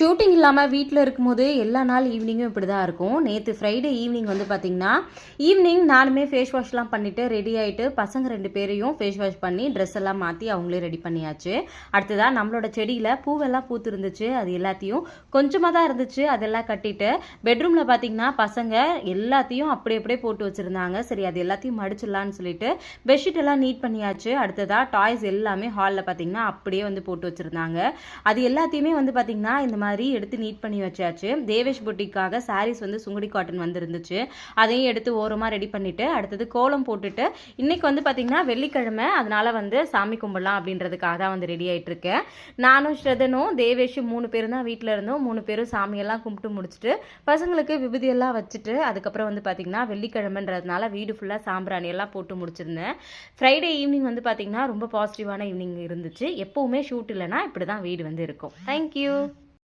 Shooting இல்லாமல் வீட்டில் இருக்கும்போது எல்லா நாள் ஈவினிங்கும் இப்படி தான் இருக்கும். நேற்று ஃப்ரைடே ஈவினிங் வந்து பார்த்திங்கன்னா, ஈவினிங் நானுமே ஃபேஸ் வாஷ்லாம் பண்ணிவிட்டு ரெடி ஆகிட்டு பசங்க 2 பேரையும் ஃபேஸ் வாஷ் பண்ணி ட்ரெஸ் எல்லாம் மாற்றி அவங்களே ரெடி பண்ணியாச்சு. அடுத்ததாக நம்மளோட செடியில் பூவெல்லாம் பூத்து இருந்துச்சு. அது எல்லாத்தையும் கொஞ்சமாக தான் இருந்துச்சு, அதெல்லாம் கட்டிட்டு பெட்ரூமில் பார்த்திங்கன்னா பசங்க எல்லாத்தையும் அப்படியே போட்டு வச்சுருந்தாங்க. சரி, அது எல்லாத்தையும் மடிச்சிடலான்னு சொல்லிட்டு பெட்ஷீட் எல்லாம் நீட் பண்ணியாச்சு. அடுத்ததாக டாய்ஸ் எல்லாமே ஹாலில் பார்த்திங்கன்னா அப்படியே வந்து போட்டு வச்சுருந்தாங்க. அது எல்லாத்தையுமே வந்து பார்த்திங்கன்னா இந்த மாதிரி எடுத்து நீட் பண்ணி வச்சாச்சு. தேவேஷ் புட்டிக்காக சாரீஸ் வந்து சுங்குடி காட்டன் வந்து இருந்துச்சு, அதையும் எடுத்து ஓரமா ரெடி பண்ணிட்டு அடுத்தது கோலம் போட்டுட்டு இன்னைக்கு வந்து பாத்தீங்கன்னா வெள்ளிக்கிழமை, அதனால வந்து சாமி கும்பிடலாம் அப்படின்றதுக்காக தான் வந்து ரெடி ஆயிட்டு இருக்கேன். நானும் ஸ்ரதனும் தேவேஷும் 3 பேரும் தான் வீட்டில் இருந்தோம். 3 பேரும் சாமியெல்லாம் கும்பிட்டு முடிச்சுட்டு பசங்களுக்கு விபூதி எல்லாம் வச்சுட்டு அதுக்கப்புறம் வந்து பாத்தீங்கன்னா வெள்ளிக்கிழமைன்றதுனால வீடு ஃபுல்லாக சாம்பிராணி எல்லாம் போட்டு முடிச்சிருந்தேன். ஃப்ரைடே ஈவினிங் வந்து பாத்தீங்கன்னா ரொம்ப பாசிட்டிவான ஈவினிங் இருந்துச்சு. எப்பவுமே ஷூட் இல்லைன்னா இப்படி தான் வீடு வந்து இருக்கும். தேங்க்யூ.